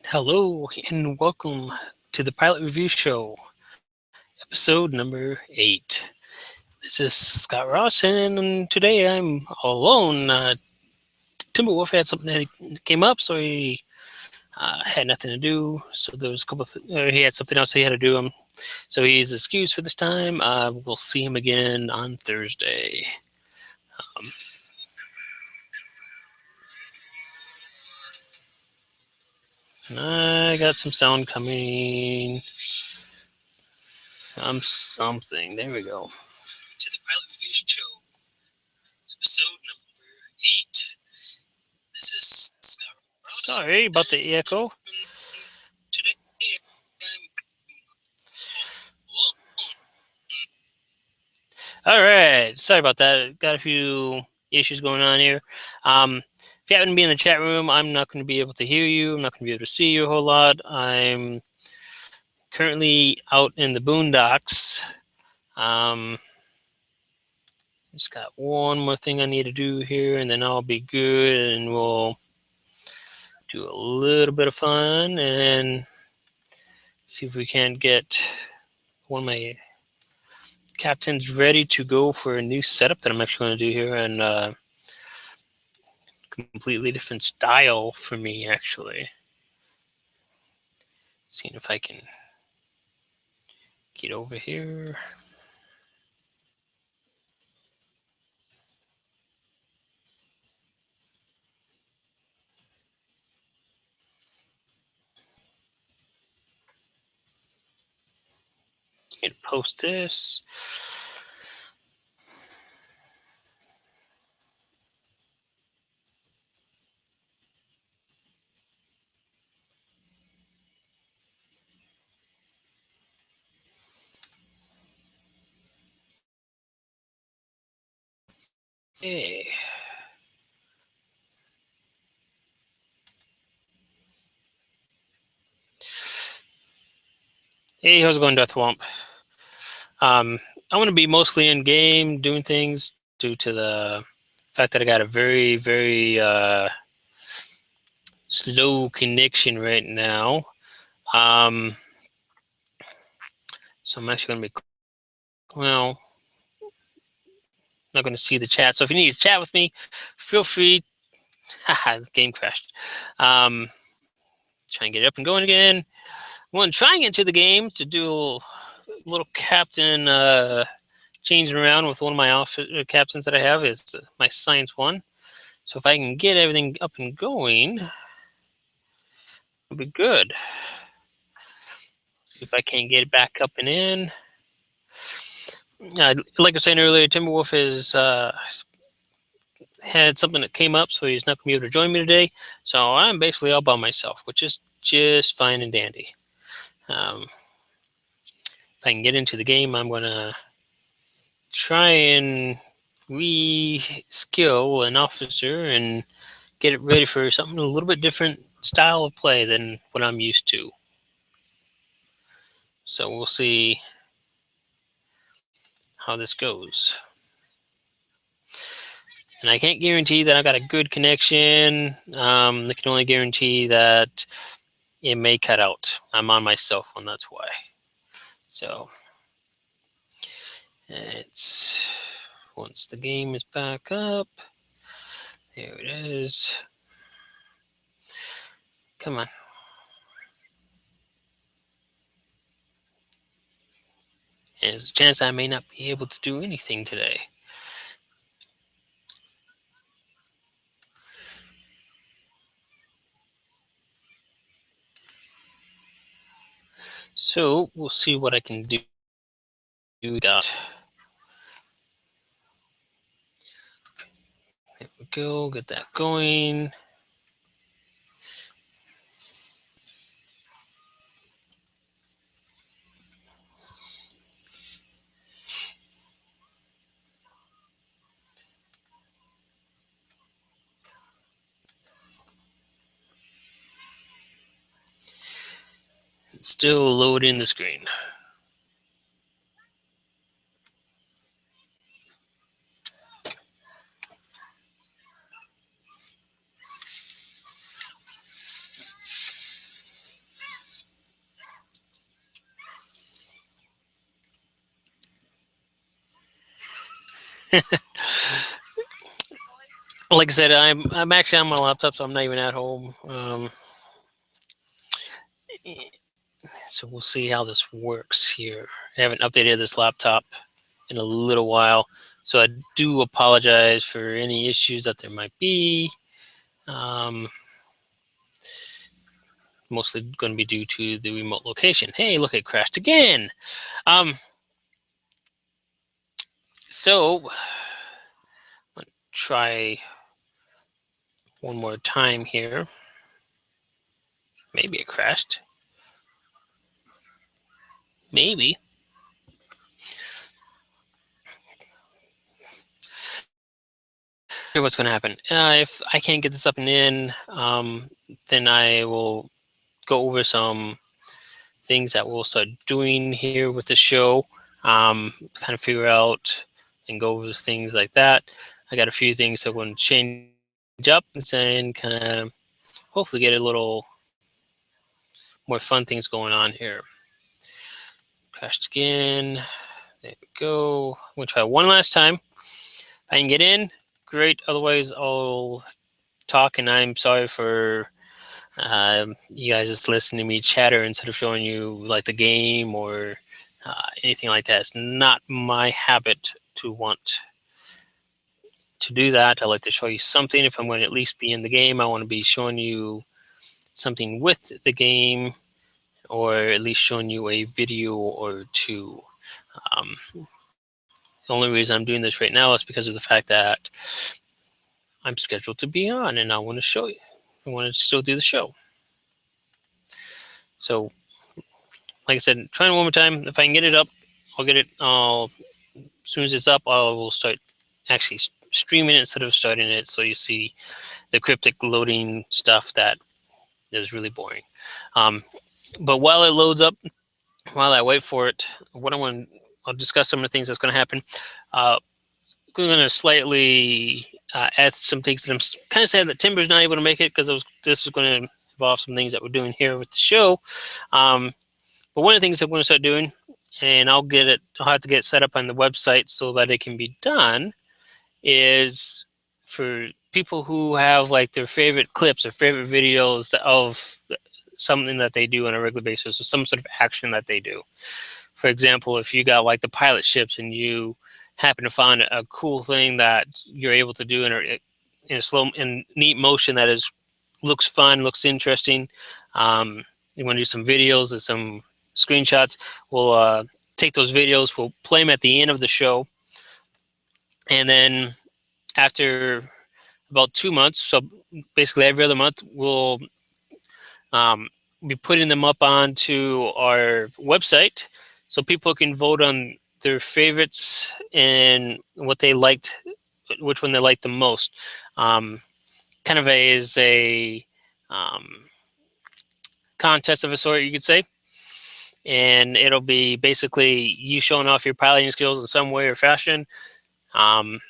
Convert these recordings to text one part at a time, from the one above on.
Hello and welcome to the Pilot Review Show, episode number 8. This is Scott Ross, and today I'm alone. Timberwolf had something that came up, so he had nothing to do. So there was a couple. He had something else he had to do. So he's excused for this time. We'll see him again on Thursday. Um, I got some sound coming. Something. There we go. To the Pilot Review Show, episode number 8. This is Scott Ross. Sorry about the echo. Today I'm alone. All right. Sorry about that. Got a few issues going on here. If you happen to be in the chat room, I'm not going to be able to hear you. I'm not going to be able to see you a whole lot. I'm currently out in the boondocks. Just got one more thing I need to do here, and then I'll be good, and we'll do a little bit of fun and see if we can't get one of my captains ready to go for a new setup that I'm actually going to do here, and completely different style for me, actually. Seeing if I can get over here. And post this. Hey. Hey, how's it going, Deathwomp? I'm going to be mostly in game doing things due to the fact that I got a very, very slow connection right now. So I'm actually going to be, well, not going to see the chat. So if you need to chat with me, feel free. Haha, the game crashed. Try and get it up and going again. Well, I'm trying into the game to do a little captain changing around with one of my captains that I have is my science one. So if I can get everything up and going, it'll be good. See if I can get it back up and in. Like I was saying earlier, Timberwolf has had something that came up, so he's not going to be able to join me today. So I'm basically all by myself, which is just fine and dandy. If I can get into the game, I'm going to try and re-skill an officer and get it ready for something a little bit different style of play than what I'm used to. So we'll see how this goes. And I can't guarantee that I got a good connection. I can only guarantee that it may cut out. I'm on my cell phone, that's why. So it's once the game is back up. There it is. Come on. And there's a chance I may not be able to do anything today. So we'll see what I can do. There we go, get that going. Still loading the screen. Like I said, I'm actually on my laptop, so I'm not even at home. So we'll see how this works here. I haven't updated this laptop in a little while, so I do apologize for any issues that there might be. Mostly going to be due to the remote location. Hey, look, it crashed again. So let's try one more time here. Maybe it crashed. Maybe. Here's what's going to happen. If I can't get this up and in, then I will go over some things that we'll start doing here with the show. Kind of figure out and go over things like that. I got a few things that I'm going to change up and kind of hopefully get a little more fun things going on here. Crashed again. There we go. I'm going to try one last time. If I can get in, great. Otherwise, I'll talk, and I'm sorry for you guys just listening to me chatter instead of showing you like the game or anything like that. It's not my habit to want to do that. I like to show you something. If I'm going to at least be in the game, I want to be showing you something with the game, or at least showing you a video or two. The only reason I'm doing this right now is because of the fact that I'm scheduled to be on, and I want to show you. I want to still do the show. So, like I said, trying one more time. If I can get it up, I'll get it. As soon as it's up, I will start actually streaming it instead of starting it, so you see the cryptic loading stuff that is really boring. But while it loads up, while I wait for it, I'll discuss some of the things that's going to happen. I'm going to slightly add some things that I'm kind of sad that Timber's not able to make it, because this is going to involve some things that we're doing here with the show. But one of the things I'm going to start doing, and I'll have to get it set up on the website so that it can be done, is for people who have like their favorite clips or favorite videos of something that they do on a regular basis, or some sort of action that they do. For example, if you got like the pilot ships and you happen to find a cool thing that you're able to do in a slow and neat motion that looks fun, looks interesting, you want to do some videos and some screenshots, we'll take those videos, we'll play them at the end of the show, and then after about 2 months, so basically every other month, we'll be putting them up onto our website so people can vote on their favorites and what they liked, which one they liked the most. Kind of as a contest of a sort, you could say. And it'll be basically you showing off your piloting skills in some way or fashion. And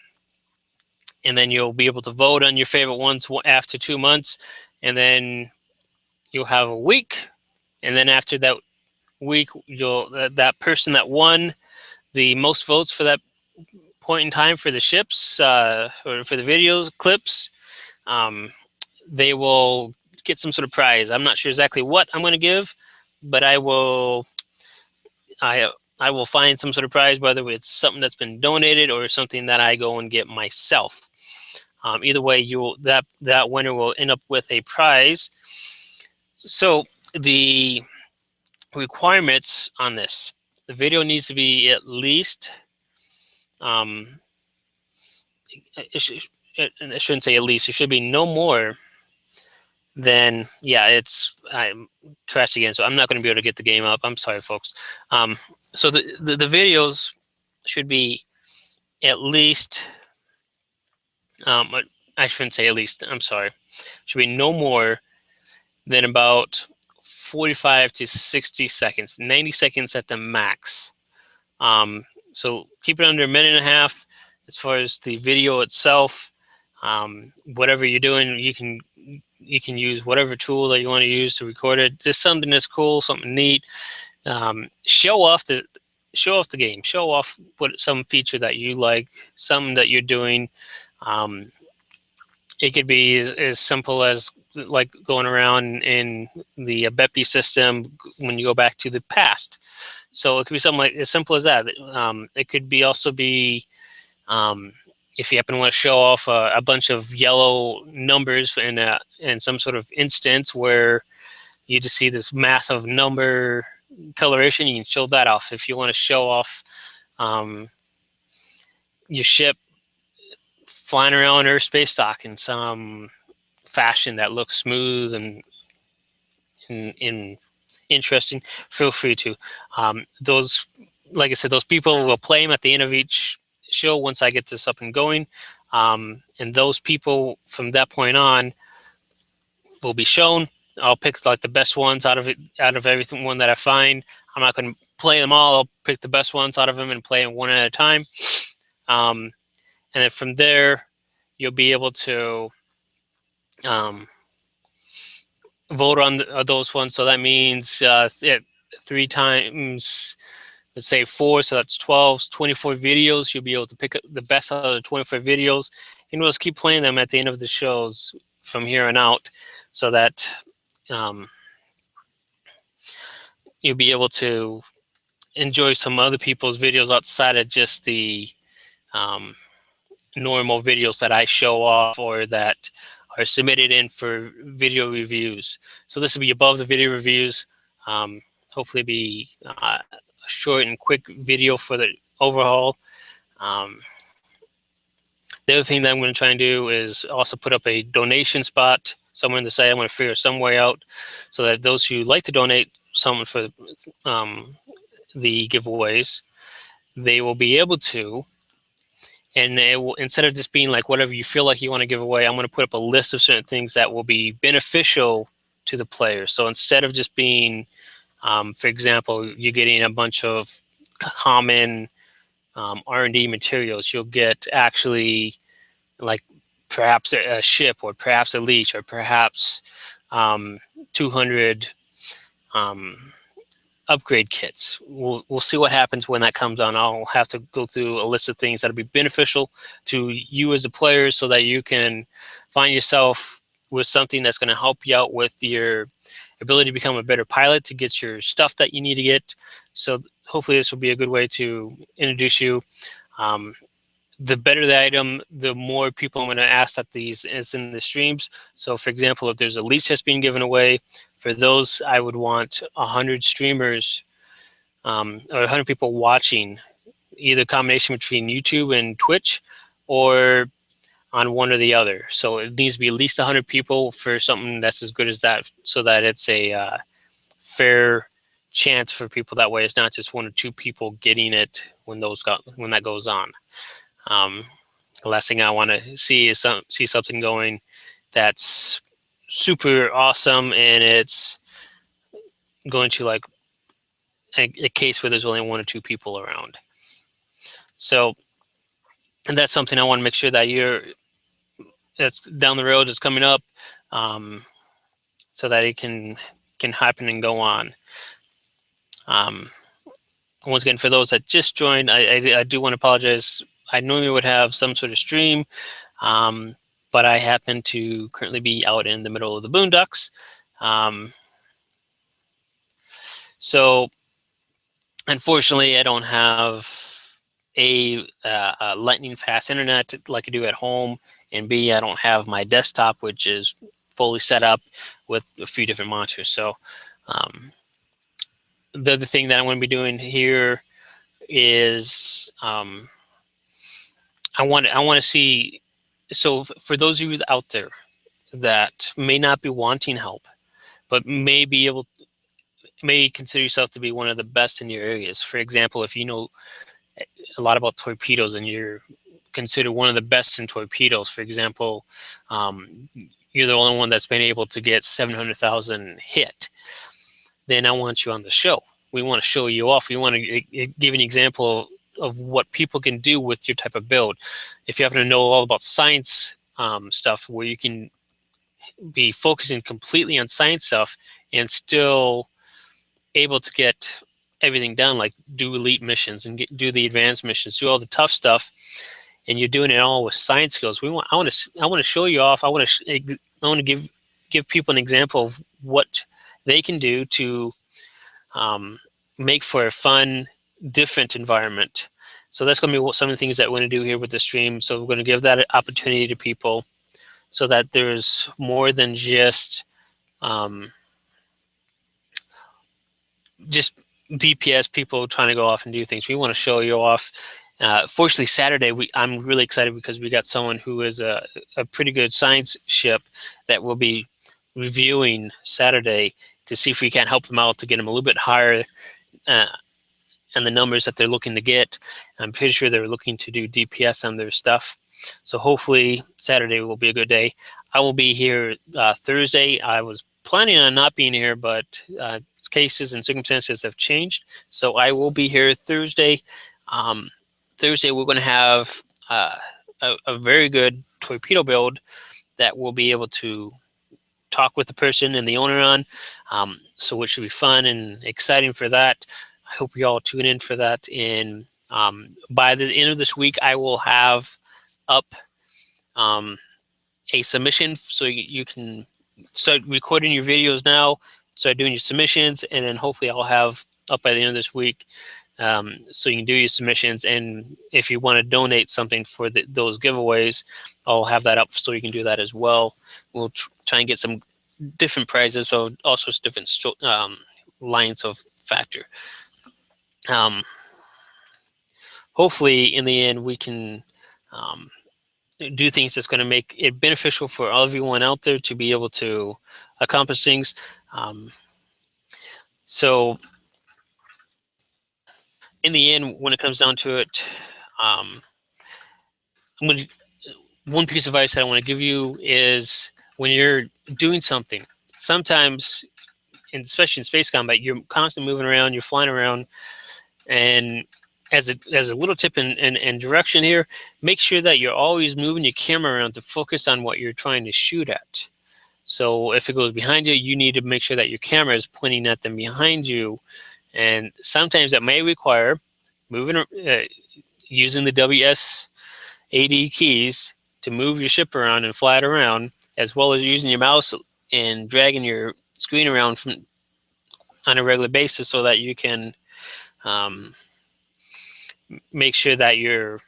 then you'll be able to vote on your favorite ones after 2 months. And then you'll have a week. And then after that week, that person that won the most votes for that point in time for the ships or for the videos, clips, they will get some sort of prize. I'm not sure exactly what I'm going to give, but I will find some sort of prize, whether it's something that's been donated or something that I go and get myself. Either way, that winner will end up with a prize. So the requirements on this: the video needs to be at least, I shouldn't say at least, it should be no more than, I crashed again, so I'm not going to be able to get the game up. I'm sorry, folks. So the videos should be at least, I shouldn't say at least, I'm sorry, should be no more than about 45 to 60 seconds, 90 seconds at the max. So keep it under a minute and a half as far as the video itself. Whatever you're doing, you can use whatever tool that you want to use to record it. Just something that's cool, something neat. Show off show off the game. Show off some feature that you like, something that you're doing. It could be as simple as like going around in the BEPI system when you go back to the past. So it could be something like as simple as that. It could be also be if you happen to want to show off a bunch of yellow numbers in some sort of instance where you just see this massive number coloration, you can show that off. If you want to show off your ship flying around Earth space dock in some fashion that looks smooth and interesting, feel free to. Those, like I said, those people will play them at the end of each show once I get this up and going. And those people from that point on will be shown. I'll pick like the best ones out of everything one that I find. I'm not going to play them all. I'll pick the best ones out of them and play them one at a time. And then from there, you'll be able to vote on those ones. So that means 3 times, let's say 4, so that's 12, 24 videos. You'll be able to pick the best out of the 24 videos, and we'll just keep playing them at the end of the shows from here on out, so that you'll be able to enjoy some other people's videos outside of just the normal videos that I show off or that are submitted in for video reviews. So this will be above the video reviews. Hopefully be a short and quick video for the overhaul. The other thing that I'm going to try and do is also put up a donation spot somewhere in the site. I'm going to figure some way out so that those who like to donate something for the giveaways, they will be able to. And it will, instead of just being like whatever you feel like you want to give away, I'm going to put up a list of certain things that will be beneficial to the players. So instead of just being, for example, you're getting a bunch of common R&D materials, you'll get actually like perhaps a ship or perhaps a leash or perhaps 200 upgrade kits. We'll see what happens when that comes on. I'll have to go through a list of things that'll be beneficial to you as a player so that you can find yourself with something that's going to help you out with your ability to become a better pilot, to get your stuff that you need to get. So hopefully this will be a good way to introduce you. The better the item, the more people I'm going to ask that these is in the streams. So for example, if there's a leash that's being given away, for those I would want 100 streamers or 100 people watching, either a combination between YouTube and Twitch or on one or the other. So it needs to be at least 100 people for something that's as good as that, so that it's a fair chance for people. That way it's not just 1 or 2 people getting it when that goes on. The last thing I want to see is see something going that's super awesome and it's going to like a case where there's only 1 or 2 people around. So, and that's something I want to make sure that that's down the road, is coming up, so that it can happen and go on. Once again, for those that just joined, I do want to apologize. I normally would have some sort of stream, but I happen to currently be out in the middle of the boondocks. So unfortunately, I don't have a lightning fast internet like I do at home, and B, I don't have my desktop, which is fully set up with a few different monitors. So the other thing that I'm going to be doing here is I want to see. So for those of you out there that may not be wanting help, but may consider yourself to be one of the best in your areas. For example, if you know a lot about torpedoes and you're considered one of the best in torpedoes, for example, you're the only one that's been able to get 700,000 hit, then I want you on the show. We want to show you off. We want to give an example of what people can do with your type of build. If you happen to know all about science stuff, where you can be focusing completely on science stuff and still able to get everything done, like do elite missions and do the advanced missions, do all the tough stuff, and you're doing it all with science skills. I want to show you off. I want to give people an example of what they can do to make for a fun, different environment. So that's going to be some of the things that we're going to do here with the stream. So we're going to give that opportunity to people, so that there's more than just DPS people trying to go off and do things. We want to show you off. Fortunately, Saturday, I'm really excited because we got someone who is a pretty good science ship that will be reviewing Saturday to see if we can help them out to get them a little bit higher and the numbers that they're looking to get. I'm pretty sure they're looking to do DPS on their stuff. So hopefully Saturday will be a good day. I will be here Thursday. I was planning on not being here, but cases and circumstances have changed. So I will be here Thursday. Thursday we're going to have a very good torpedo build that we'll be able to talk with the person and the owner on. So it should be fun and exciting for that. I hope you all tune in for that. And by the end of this week, I will have up a submission, so you can start recording your videos now, start doing your submissions, and then hopefully I'll have up by the end of this week, so you can do your submissions. And if you want to donate something for those giveaways, I'll have that up so you can do that as well. We'll try and get some different prizes, so all sorts of different lines of factor. Hopefully in the end we can do things that's going to make it beneficial for everyone out there to be able to accomplish things. So in the end, when it comes down to it, one piece of advice that I want to give you is, when you're doing something, sometimes, and especially in space combat, you're constantly moving around, you're flying around, and as a little tip and direction here, make sure that you're always moving your camera around to focus on what you're trying to shoot at. So if it goes behind you, you need to make sure that your camera is pointing at them behind you. And sometimes that may require moving, using the WSAD keys to move your ship around and fly it around, as well as using your mouse and dragging your screen around on a regular basis, so that you can make sure that you're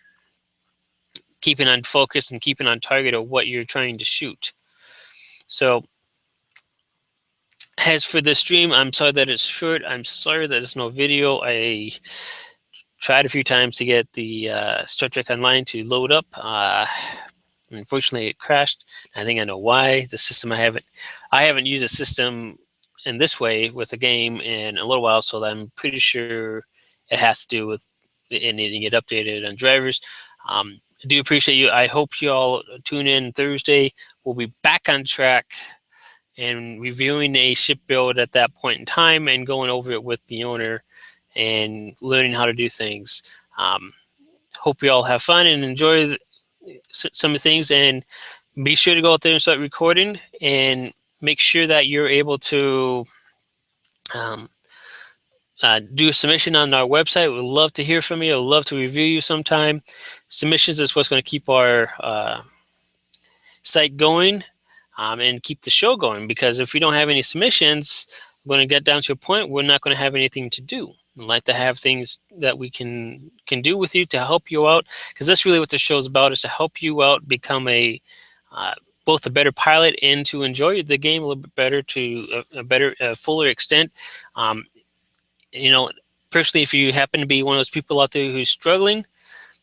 keeping on focus and keeping on target of what you're trying to shoot. So as for the stream, I'm sorry that it's short. I'm sorry that there's no video. I tried a few times to get the Star Trek Online to load up. Unfortunately, it crashed. I think I know why. The system I haven't used a system in this way with a game in a little while, so I'm pretty sure it has to do with it needing to get updated on drivers. I do appreciate you. I hope you all tune in Thursday. We'll be back on track and reviewing a ship build at that point in time and going over it with the owner and learning how to do things. Hope you all have fun and enjoy some of the things, and be sure to go out there and start recording, and make sure that you're able to do a submission on our website. We'd love to hear from you. I'd love to review you sometime. Submissions is what's going to keep our site going and keep the show going, because if we don't have any submissions, we're going to get down to a point we're not going to have anything to do. I'd like to have things that we can do with you to help you out, because that's really what the show's about, is to help you out, become a both a better pilot and to enjoy the game a little bit better, to a fuller extent. You know, personally, if you happen to be one of those people out there who's struggling,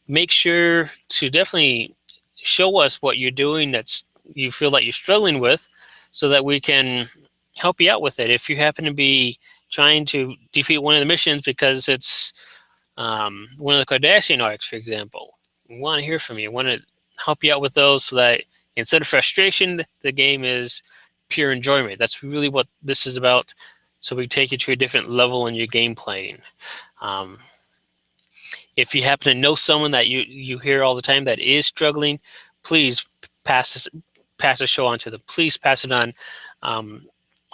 make sure to definitely show us what you're doing that's you feel that you're struggling with, so that we can help you out with it. If you happen to be trying to defeat one of the missions because it's one of the Kardashian arcs, for example, we want to hear from you. We want to help you out with those, so that instead of frustration, the game is pure enjoyment. That's really what this is about. So we take you to a different level in your game playing. If you happen to know someone that you hear all the time that is struggling, please pass the show on to them. Please pass it on.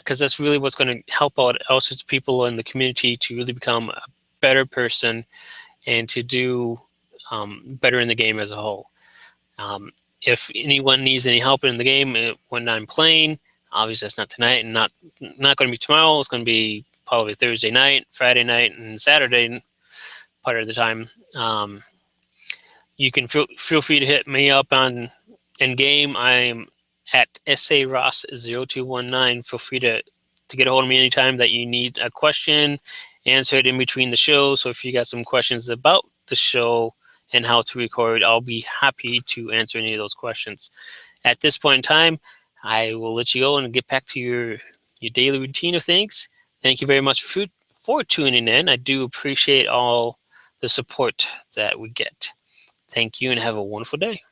because that's really what's going to help out all sorts of people in the community to really become a better person and to do better in the game as a whole. If anyone needs any help in the game when I'm playing, obviously that's not tonight and not going to be tomorrow. It's going to be probably Thursday night, Friday night, and Saturday part of the time. You can feel free to hit me up on in game. I'm at SARoss0219. Feel free to get a hold of me anytime that you need a question answered in between the show. So if you got some questions about the show and how to record, I'll be happy to answer any of those questions. At this point in time, I will let you go and get back to your daily routine of things. Thank you very much for tuning in. I do appreciate all the support that we get. Thank you and have a wonderful day.